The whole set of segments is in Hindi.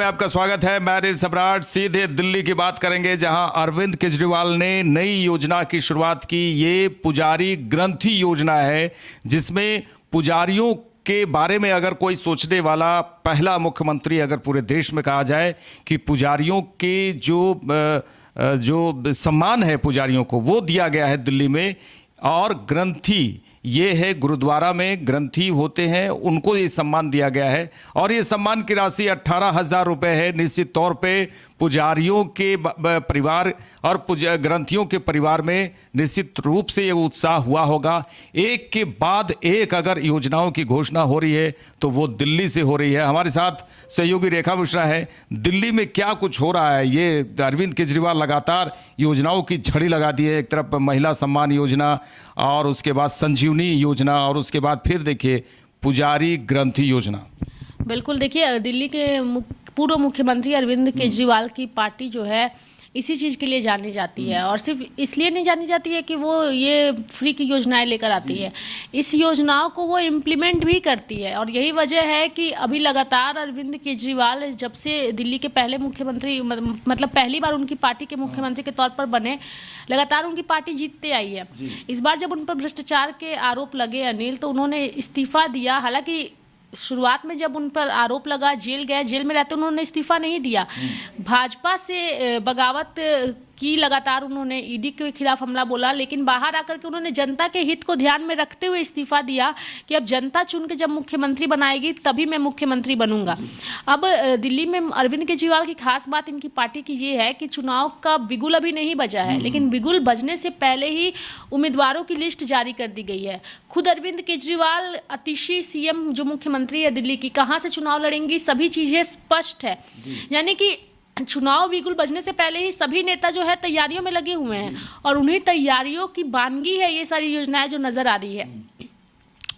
में आपका स्वागत है। मैं अनिल सम्राट। सीधे दिल्ली की बात करेंगे, जहां अरविंद केजरीवाल ने नई योजना की शुरुआत की। ये पुजारी ग्रंथि योजना है, जिसमें पुजारियों के बारे में अगर कोई सोचने वाला पहला मुख्यमंत्री अगर पूरे देश में कहा जाए कि पुजारियों के जो सम्मान है पुजारियों को वो दिया गया है दिल्ली में। और ग्रंथी ये है, गुरुद्वारा में ग्रंथी होते हैं, उनको ये सम्मान दिया गया है। और ये सम्मान की राशि 18,000 रुपये है। निश्चित तौर पे पुजारियों के परिवार और ग्रंथियों के परिवार में निश्चित रूप से ये उत्साह हुआ होगा। एक के बाद एक अगर योजनाओं की घोषणा हो रही है तो वो दिल्ली से हो रही है। हमारे साथ सहयोगी रेखा मिश्रा है। दिल्ली में क्या कुछ हो रहा है? ये अरविंद केजरीवाल लगातार योजनाओं की झड़ी लगा दी है। एक तरफ महिला सम्मान योजना, और उसके बाद संजीवनी योजना, और उसके बाद फिर देखिए पुजारी ग्रंथि योजना। बिल्कुल, देखिए दिल्ली के पूर्व मुख्यमंत्री अरविंद केजरीवाल की पार्टी जो है इसी चीज़ के लिए जानी जाती है, और सिर्फ इसलिए नहीं जानी जाती है कि वो ये फ्री की योजनाएं लेकर आती है। इस योजनाओं को वो इम्प्लीमेंट भी करती है, और यही वजह है कि अभी लगातार अरविंद केजरीवाल जब से दिल्ली के पहले मुख्यमंत्री मतलब पहली बार उनकी पार्टी के मुख्यमंत्री के तौर पर बने, लगातार उनकी पार्टी जीतते आई है। इस बार जब उन पर भ्रष्टाचार के आरोप लगे अनिल, तो उन्होंने इस्तीफा दिया। हालांकि शुरुआत में जब उन पर आरोप लगा, जेल गए, जेल में रहते उन्होंने इस्तीफा नहीं दिया। भाजपा से बगावत की लगातार उन्होंने ईडी के खिलाफ हमला बोला, लेकिन बाहर आकर के उन्होंने जनता के हित को ध्यान में रखते हुए इस्तीफा दिया कि अब जनता चुन के जब मुख्यमंत्री बनाएगी तभी मैं मुख्यमंत्री बनूंगा। अब दिल्ली में अरविंद केजरीवाल की खास बात इनकी पार्टी की ये है कि चुनाव का बिगुल अभी नहीं बजा है, लेकिन बिगुल बजने से पहले ही उम्मीदवारों की लिस्ट जारी कर दी गई है। खुद अरविंद केजरीवाल अतिशी सीएम जो मुख्यमंत्री है दिल्ली की, कहाँ से चुनाव लड़ेंगी सभी चीजें स्पष्ट है। यानी कि चुनाव बिगुल बजने से पहले ही सभी नेता जो है तैयारियों में लगे हुए हैं, और उन्हीं तैयारियों की बानगी है ये सारी योजनाएं जो नजर आ रही है।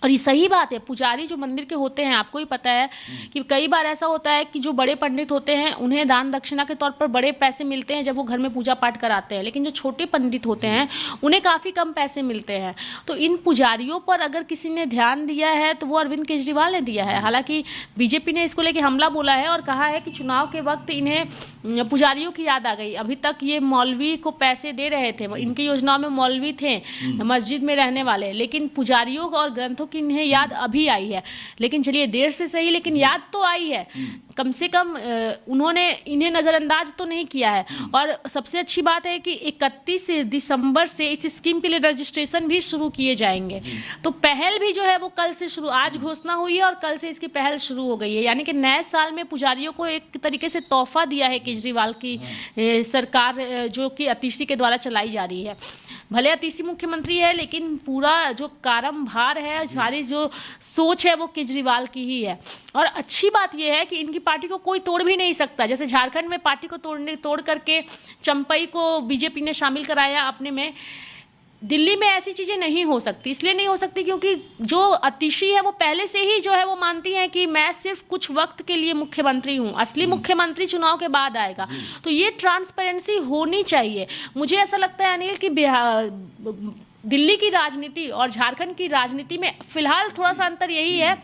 और ये सही बात है, पुजारी जो मंदिर के होते हैं, आपको ही पता है कि कई बार ऐसा होता है कि जो बड़े पंडित होते हैं उन्हें दान दक्षिणा के तौर पर बड़े पैसे मिलते हैं जब वो घर में पूजा पाठ कराते हैं, लेकिन जो छोटे पंडित होते हैं उन्हें काफ़ी कम पैसे मिलते हैं। तो इन पुजारियों पर अगर किसी ने ध्यान दिया है तो वो अरविंद केजरीवाल ने दिया है। हालांकि बीजेपी ने इसको लेकर हमला बोला है और कहा है कि चुनाव के वक्त इन्हें पुजारियों की याद आ गई। अभी तक ये मौलवी को पैसे दे रहे थे, इनकी योजनाओं में मौलवी थे मस्जिद में रहने वाले, लेकिन पुजारियों और ग्रंथों की इन्हें याद अभी आई है। लेकिन चलिए देर से सही, लेकिन याद तो आई है। कम से कम उन्होंने इन्हें नज़रअंदाज तो नहीं किया है। और सबसे अच्छी बात है कि 31 दिसंबर से इस स्कीम के लिए रजिस्ट्रेशन भी शुरू किए जाएंगे। तो पहल भी जो है वो कल से शुरू, आज घोषणा हुई है और कल से इसकी पहल शुरू हो गई है। यानी कि नए साल में पुजारियों को एक तरीके से तोहफा दिया है केजरीवाल की सरकार, जो कि अतिशी के द्वारा चलाई जा रही है। भले अतिशी मुख्यमंत्री है, लेकिन पूरा जो कारभार है, सारी जो सोच है वो केजरीवाल की ही है। और अच्छी बात यह है कि इनकी पार्टी को कोई तोड़ भी नहीं सकता। जैसे झारखंड में पार्टी को तोड़ करके चंपई को बीजेपी ने शामिल कराया अपने में, दिल्ली में ऐसी चीज़ें नहीं हो सकती। इसलिए नहीं हो सकती क्योंकि जो अतिशी है वो पहले से ही जो है वो मानती है कि मैं सिर्फ कुछ वक्त के लिए मुख्यमंत्री हूँ, असली मुख्यमंत्री चुनाव के बाद आएगा। तो ये ट्रांसपेरेंसी होनी चाहिए। मुझे ऐसा लगता है अनिल कि दिल्ली की राजनीति और झारखंड की राजनीति में फिलहाल थोड़ा सा अंतर यही है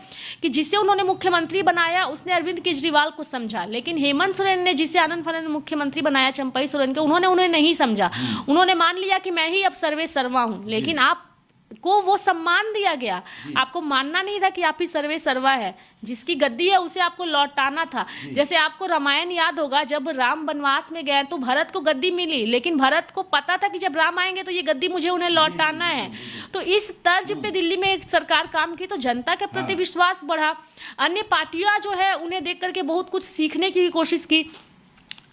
कि जिसे उन्होंने मुख्यमंत्री बनाया उसने अरविंद केजरीवाल को समझा, लेकिन हेमंत सोरेन ने जिसे आनंद फनन मुख्यमंत्री बनाया चंपई सोरेन के, उन्हें नहीं समझा। उन्होंने मान लिया कि मैं ही अब सर्वे सर्वा हूं, लेकिन आप को वो सम्मान दिया गया। आपको मानना नहीं था कि आप ही सर्वे सर्वा है, जिसकी गद्दी है उसे आपको लौटाना था। जैसे आपको रामायण याद होगा, जब राम वनवास में गए तो भरत को गद्दी मिली, लेकिन भरत को पता था कि जब राम आएंगे तो ये गद्दी मुझे उन्हें लौटाना है। तो इस तर्ज पे दिल्ली में एक सरकार काम की तो जनता के प्रति विश्वास बढ़ा। अन्य पार्टियां जो है उन्हें देख करके बहुत कुछ सीखने की कोशिश की।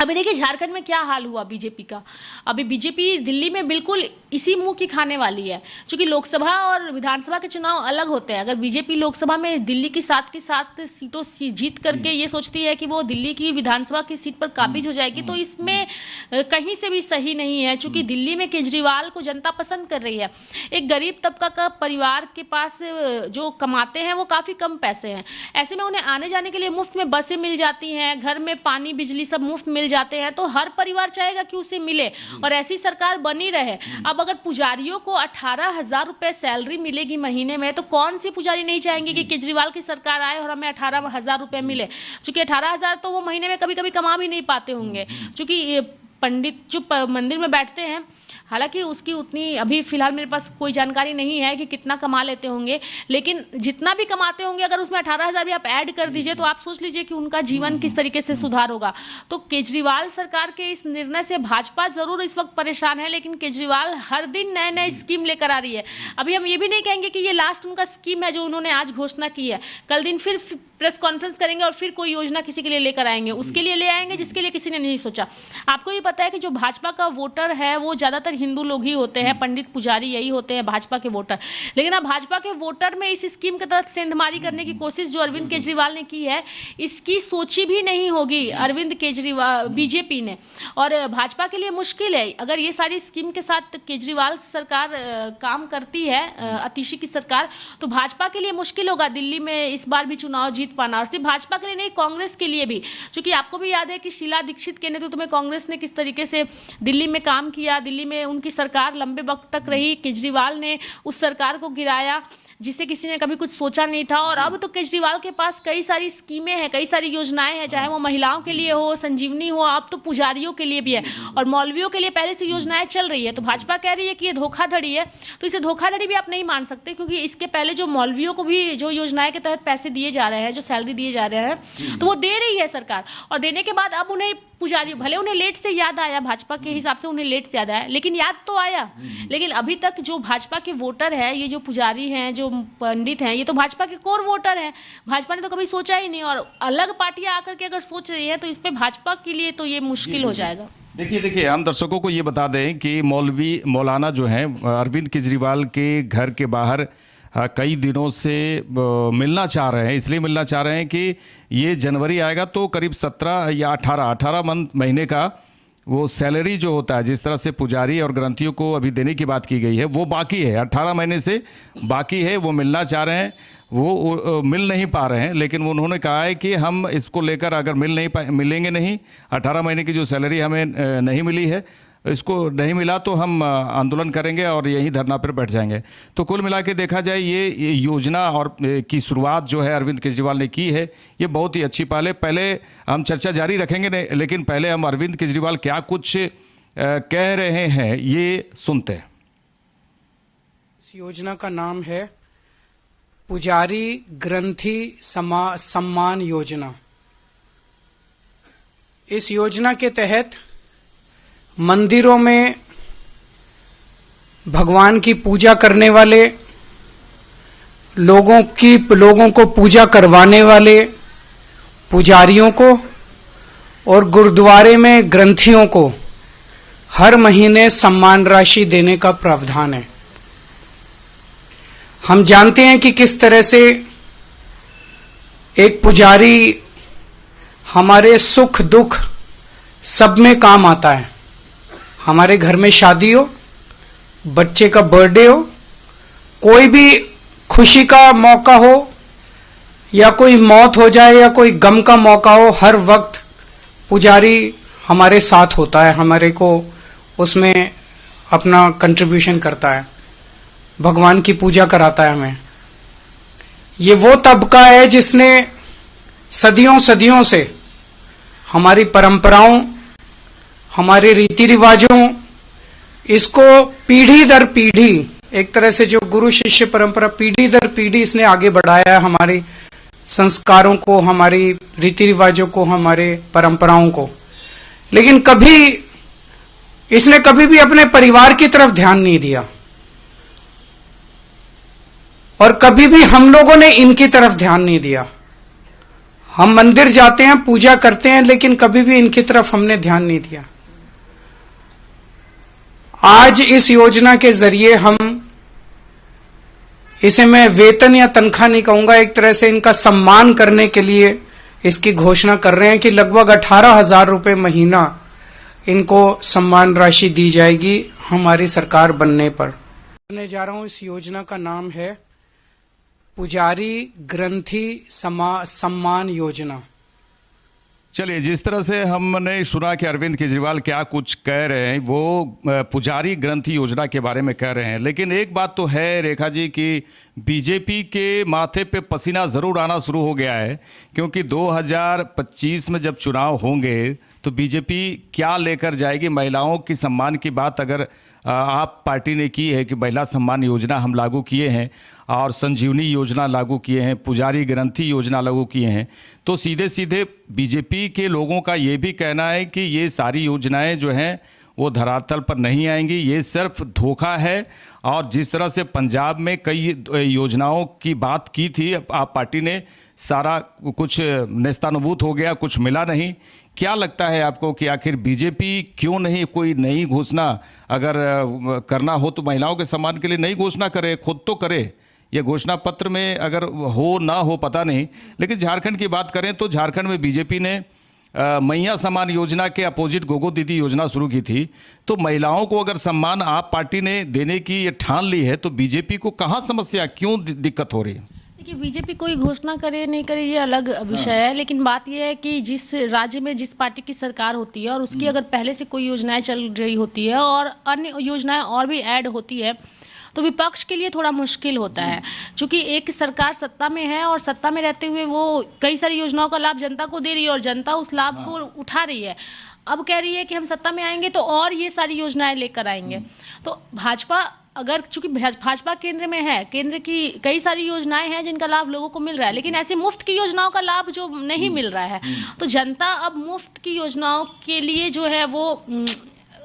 अभी देखिए झारखंड में क्या हाल हुआ बीजेपी का। अभी बीजेपी दिल्ली में बिल्कुल इसी मुंह की खाने वाली है, क्योंकि लोकसभा और विधानसभा के चुनाव अलग होते हैं। अगर बीजेपी लोकसभा में दिल्ली की 7 की 7 सीटों जीत करके ये सोचती है कि वो दिल्ली की विधानसभा की सीट पर काबिज हो जाएगी, तो इसमें कहीं से भी सही नहीं है, क्योंकि दिल्ली में केजरीवाल को जनता पसंद कर रही है। एक गरीब तबका का परिवार के पास जो कमाते हैं वो काफ़ी कम पैसे हैं, ऐसे में उन्हें आने जाने के लिए मुफ्त में बसें मिल जाती हैं, घर में पानी बिजली सब मुफ्त मिल जाते हैं तो हर परिवार चाहेगा कि उसे मिले और ऐसी सरकार बनी रहे। अब अगर पुजारियों को 18,000 रुपए सैलरी मिलेगी महीने में, तो कौन सी पुजारी नहीं चाहेंगे कि केजरीवाल की सरकार आए और हमें 18,000 रुपए मिले। क्योंकि 18,000 तो वो महीने में कभी कभी कमा भी नहीं पाते होंगे, क्योंकि पंडित जो मंदिर में बैठते हैं, हालांकि उसकी उतनी अभी फिलहाल मेरे पास कोई जानकारी नहीं है कि कितना कमा लेते होंगे, लेकिन जितना भी कमाते होंगे अगर उसमें 18,000 भी आप ऐड कर दीजिए तो आप सोच लीजिए कि उनका जीवन किस तरीके से सुधार होगा। तो केजरीवाल सरकार के इस निर्णय से भाजपा जरूर इस वक्त परेशान है, लेकिन केजरीवाल हर दिन नए नए स्कीम लेकर आ रही है। अभी हम ये भी नहीं कहेंगे कि ये लास्ट उनका स्कीम है जो उन्होंने आज घोषणा की है, कल दिन फिर प्रेस कॉन्फ्रेंस करेंगे और फिर कोई योजना किसी के लिए लेकर आएंगे, उसके लिए ले आएंगे जिसके लिए किसी ने नहीं सोचा। आपको ये पता है कि जो भाजपा का वोटर है वो ज्यादातर हिंदू लोग ही होते हैं, पंडित पुजारी यही होते हैं भाजपा के वोटर। लेकिन अब भाजपा के वोटर में इस स्कीम के तहत सेंधमारी करने की कोशिश जो अरविंद केजरीवाल ने की है, इसकी सोची भी नहीं होगी अरविंद केजरीवाल बीजेपी ने। और भाजपा के लिए मुश्किल है, अगर ये सारी स्कीम के साथ केजरीवाल सरकार काम करती है, आतिशी की सरकार, तो भाजपा के लिए मुश्किल होगा दिल्ली में इस बार भी चुनाव जीत पाना। और सिर्फ भाजपा के लिए नहीं, कांग्रेस के लिए भी, क्योंकि आपको भी याद है कि शीला दीक्षित के नेतृत्व में कांग्रेस ने किस तरीके से दिल्ली में काम किया, दिल्ली में उनकी सरकार लंबे वक्त तक रही, केजरीवाल ने उस सरकार को गिराया जिसे किसी ने कभी कुछ सोचा नहीं था। और अब तो केजरीवाल के पास कई सारी स्कीमें हैं, कई सारी योजनाएं हैं, चाहे वो महिलाओं के लिए हो, संजीवनी हो, अब तो पुजारियों के लिए भी है और मौलवियों के लिए पहले से योजनाएं चल रही है। तो भाजपा कह रही है कि ये धोखाधड़ी है, तो इसे धोखाधड़ी भी आप नहीं मान सकते, क्योंकि इसके पहले जो मौलवियों को भी जो योजनाएं के तहत पैसे दिए जा रहे हैं, जो सैलरी दिए जा रहे हैं, तो वो दे रही है सरकार। और देने के बाद अब उन्हें पुजारी, भले उन्हें लेट से याद आया, भाजपा के हिसाब से उन्हें लेट से याद आया, लेकिन याद तो आया। लेकिन अभी तक जो भाजपा के वोटर है, ये जो पुजारी हैं, जो पंडित हैं, ये तो भाजपा के कोर वोटर हैं। भाजपा ने तो कभी सोचा ही नहीं, और अलग पार्टियां आकर के अगर सोच रही है तो इस पे भाजपा के लिए तो ये मुश्किल हो जाएगा। देखिए हम दर्शकों को ये बता दें कि मौलाना जो हैं अरविंद केजरीवाल के घर के बाहर कई दिनों से मिलना चाह रहे हैं। इसलिए मिलना चाह रहे हैं कि ये जनवरी आएगा तो करीब 17 या 18 महीने का वो सैलरी जो होता है, जिस तरह से पुजारी और ग्रंथियों को अभी देने की बात की गई है, वो बाकी है, 18 महीने से बाकी है। वो मिलना चाह रहे हैं, वो मिल नहीं पा रहे हैं, लेकिन उन्होंने कहा है कि हम इसको लेकर अगर मिलेंगे नहीं, 18 महीने की जो सैलरी हमें नहीं मिली है, इसको नहीं मिला तो हम आंदोलन करेंगे और यहीं धरना पर बैठ जाएंगे। तो कुल मिला के देखा जाए ये योजना और की शुरुआत जो है अरविंद केजरीवाल ने की है, ये बहुत ही अच्छी पहल है। पहले हम चर्चा जारी रखेंगे, लेकिन पहले हम अरविंद केजरीवाल क्या कुछ कह रहे हैं ये सुनते हैं। इस योजना का नाम है पुजारी ग्रंथी सम्मान योजना। इस योजना के तहत मंदिरों में भगवान की पूजा करने वाले लोगों को पूजा करवाने वाले पुजारियों को और गुरुद्वारे में ग्रंथियों को हर महीने सम्मान राशि देने का प्रावधान है। हम जानते हैं कि किस तरह से एक पुजारी हमारे सुख दुख सब में काम आता है। हमारे घर में शादी हो, बच्चे का बर्थडे हो, कोई भी खुशी का मौका हो या कोई मौत हो जाए या कोई गम का मौका हो, हर वक्त पुजारी हमारे साथ होता है, हमारे को उसमें अपना कंट्रीब्यूशन करता है, भगवान की पूजा कराता है हमें। ये वो तबका है जिसने सदियों सदियों से हमारी परंपराओं, हमारे रीति रिवाजों, इसको पीढ़ी दर पीढ़ी, एक तरह से जो गुरु शिष्य परंपरा पीढ़ी दर पीढ़ी इसने आगे बढ़ाया है, हमारी संस्कारों को, हमारी रीति रिवाजों को, हमारे परंपराओं को। लेकिन इसने कभी भी अपने परिवार की तरफ ध्यान नहीं दिया और कभी भी हम लोगों ने इनकी तरफ ध्यान नहीं दिया। हम मंदिर जाते हैं, पूजा करते हैं, लेकिन कभी भी इनकी तरफ हमने ध्यान नहीं दिया। आज इस योजना के जरिए हम इसे, मैं वेतन या तनख्वाह नहीं कहूंगा, एक तरह से इनका सम्मान करने के लिए इसकी घोषणा कर रहे हैं कि लगभग 18,000 रुपए महीना इनको सम्मान राशि दी जाएगी हमारी सरकार बनने पर। मैं जा रहा हूं, इस योजना का नाम है पुजारी ग्रंथी सम्मान योजना। चलिए, जिस तरह से हमने सुना कि अरविंद केजरीवाल क्या कुछ कह रहे हैं, वो पुजारी ग्रंथि योजना के बारे में कह रहे हैं, लेकिन एक बात तो है रेखा जी कि बीजेपी के माथे पे पसीना ज़रूर आना शुरू हो गया है, क्योंकि 2025 में जब चुनाव होंगे तो बीजेपी क्या लेकर जाएगी। महिलाओं की सम्मान की बात अगर आप पार्टी ने की है कि महिला सम्मान योजना हम लागू किए हैं और संजीवनी योजना लागू किए हैं, पुजारी ग्रंथि योजना लागू किए हैं, तो सीधे सीधे बीजेपी के लोगों का ये भी कहना है कि ये सारी योजनाएं जो हैं वो धरातल पर नहीं आएंगी, ये सिर्फ धोखा है। और जिस तरह से पंजाब में कई योजनाओं की बात की थी, आप पार्टी ने सारा कुछ नेस्तानुबूत हो गया, कुछ मिला नहीं। क्या लगता है आपको कि आखिर बीजेपी क्यों नहीं कोई नई घोषणा अगर करना हो तो महिलाओं के सम्मान के लिए नई घोषणा करे, खुद तो करे। ये घोषणा पत्र में अगर हो ना हो पता नहीं, लेकिन झारखंड की बात करें तो झारखंड में बीजेपी ने मैया सम्मान योजना के अपोजिट गोगो दीदी योजना शुरू की थी। तो महिलाओं को अगर सम्मान आप पार्टी ने देने की ये ठान ली है तो बीजेपी को कहाँ समस्या, क्यों दिक्कत हो रही है? देखिए, बीजेपी कोई घोषणा करे नहीं करे ये अलग विषय है, लेकिन बात यह है कि जिस राज्य में जिस पार्टी की सरकार होती है और उसकी अगर पहले से कोई योजनाएं चल रही होती है और अन्य योजनाएं और भी ऐड होती है तो विपक्ष के लिए थोड़ा मुश्किल होता है, क्योंकि एक सरकार सत्ता में है और सत्ता में रहते हुए वो कई सारी योजनाओं का लाभ जनता को दे रही है और जनता उस लाभ को उठा रही है। अब कह रही है कि हम सत्ता में आएंगे तो और ये सारी योजनाएं लेकर आएंगे। तो भाजपा अगर, चूंकि भाजपा केंद्र में है, केंद्र की कई सारी योजनाएं हैं जिनका लाभ लोगों को मिल रहा है, लेकिन ऐसी मुफ्त की योजनाओं का लाभ जो नहीं मिल रहा है, तो जनता अब मुफ्त की योजनाओं के लिए जो है वो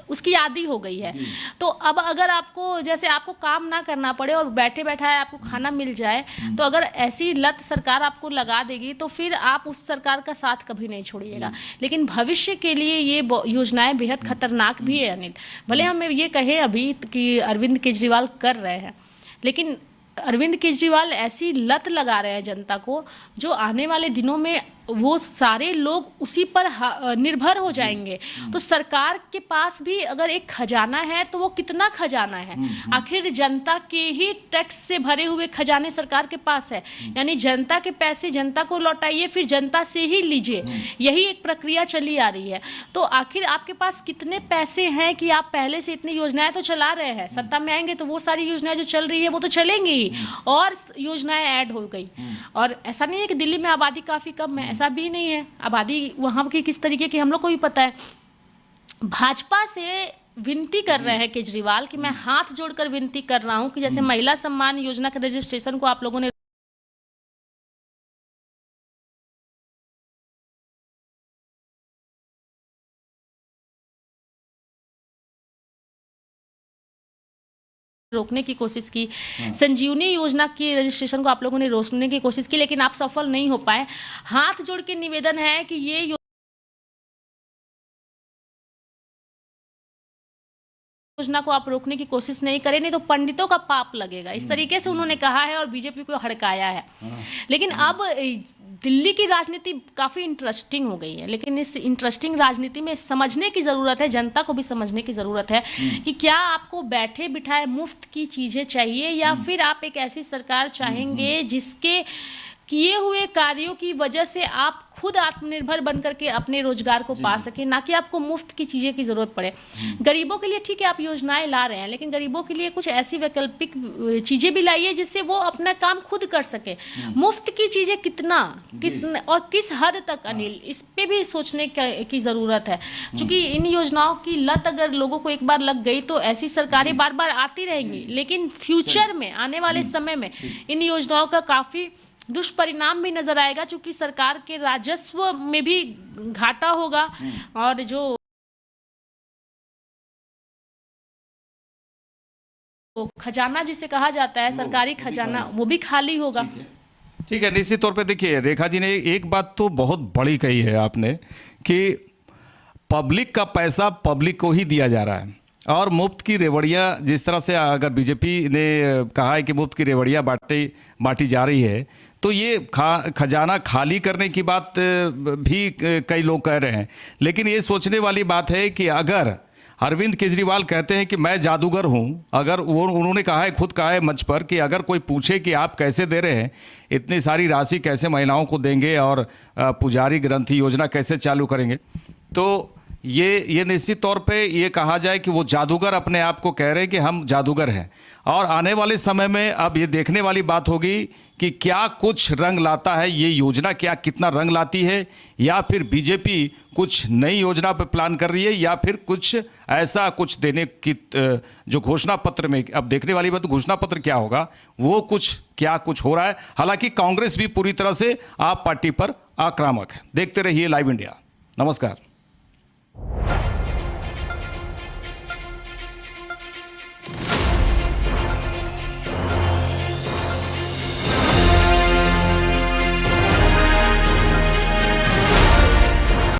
उसकी आदी हो गई है। तो अब अगर आपको, जैसे आपको काम ना करना पड़े और बैठे बैठाए आपको खाना मिल जाए, तो अगर ऐसी लत सरकार आपको लगा देगी तो फिर आप उस सरकार का साथ कभी नहीं छोड़िएगा। लेकिन भविष्य के लिए ये योजनाएं बेहद खतरनाक भी है अनिल। भले हम ये कहें अभी कि अरविंद केजरीवाल कर रहे हैं, लेकिन अरविंद केजरीवाल ऐसी लत लगा रहे हैं जनता को जो आने वाले दिनों में वो सारे लोग उसी पर निर्भर हो जाएंगे। तो सरकार के पास भी अगर एक खजाना है तो वो कितना खजाना है, आखिर जनता के ही टैक्स से भरे हुए खजाने सरकार के पास है, यानी जनता के पैसे जनता को लौटाइए फिर जनता से ही लीजिए, यही एक प्रक्रिया चली आ रही है। तो आखिर आपके पास कितने पैसे हैं कि आप पहले से इतनी योजनाएं तो चला रहे हैं, सत्ता में आएंगे तो वो सारी योजनाएं जो चल रही है वो तो चलेंगी ही और योजनाएं ऐड हो गई। और ऐसा नहीं है कि दिल्ली में आबादी काफी कम है, ऐसा भी नहीं है, आबादी वहां की किस तरीके की हम लोग को भी पता है। भाजपा से विनती कर रहे हैं केजरीवाल कि मैं हाथ जोड़कर विनती कर रहा हूं कि जैसे महिला सम्मान योजना के रजिस्ट्रेशन को आप लोगों ने रोकने की कोशिश की, संजीवनी योजना की रजिस्ट्रेशन को आप लोगों ने रोकने की कोशिश की, लेकिन आप सफल नहीं हो पाए। हाथ जोड़ के निवेदन है कि ये योजना को आप रोकने की कोशिश नहीं करें, नहीं तो पंडितों का पाप लगेगा। इस तरीके से उन्होंने कहा है और बीजेपी को हड़काया है। लेकिन अब दिल्ली की राजनीति काफ़ी इंटरेस्टिंग हो गई है, लेकिन इस इंटरेस्टिंग राजनीति में समझने की ज़रूरत है, जनता को भी समझने की ज़रूरत है कि क्या आपको बैठे बिठाए मुफ्त की चीज़ें चाहिए या फिर आप एक ऐसी सरकार चाहेंगे जिसके किए हुए कार्यों की वजह से आप खुद आत्मनिर्भर बनकर के अपने रोजगार को पा सके, ना कि आपको मुफ्त की चीज़ें की ज़रूरत पड़े। गरीबों के लिए ठीक है आप योजनाएं ला रहे हैं, लेकिन गरीबों के लिए कुछ ऐसी वैकल्पिक चीज़ें भी लाइए जिससे वो अपना काम खुद कर सके। मुफ्त की चीज़ें कितना और किस हद तक अनिल, इस पे भी सोचने की ज़रूरत है, क्योंकि इन योजनाओं की लत अगर लोगों को एक बार लग गई तो ऐसी सरकारें बार बार आती रहेंगी, लेकिन फ्यूचर में आने वाले समय में इन योजनाओं का काफ़ी दुष्परिणाम भी नजर आएगा, क्योंकि सरकार के राजस्व में भी घाटा होगा और जो खजाना जिसे कहा जाता है सरकारी खजाना वो भी खाली होगा। ठीक है, निश्चित तौर पे देखिए रेखा जी ने एक बात तो बहुत बड़ी कही है आपने कि पब्लिक का पैसा पब्लिक को ही दिया जा रहा है और मुफ्त की रेवड़ियाँ, जिस तरह से अगर बीजेपी ने कहा है कि मुफ्त की रेवड़ियाँ बांटी जा रही है, तो ये खजाना खाली करने की बात भी कई लोग कह रहे हैं। लेकिन ये सोचने वाली बात है कि अगर अरविंद केजरीवाल कहते हैं कि मैं जादूगर हूं। अगर उन्होंने कहा है, खुद कहा है मंच पर, कि अगर कोई पूछे कि आप कैसे दे रहे हैं, इतनी सारी राशि कैसे महिलाओं को देंगे और पुजारी ग्रंथी योजना कैसे चालू करेंगे, तो ये निश्चित तौर पे ये कहा जाए कि वो जादूगर अपने आप को कह रहे हैं कि हम जादूगर हैं। और आने वाले समय में अब ये देखने वाली बात होगी कि क्या कुछ रंग लाता है ये योजना, क्या कितना रंग लाती है, या फिर बीजेपी कुछ नई योजना पे प्लान कर रही है, या फिर कुछ ऐसा कुछ देने की जो घोषणा पत्र में, अब देखने वाली बात घोषणा पत्र क्या होगा, वो कुछ हो रहा है। हालांकि कांग्रेस भी पूरी तरह से आप पार्टी पर आक्रामक है। देखते रहिए लाइव इंडिया। नमस्कार।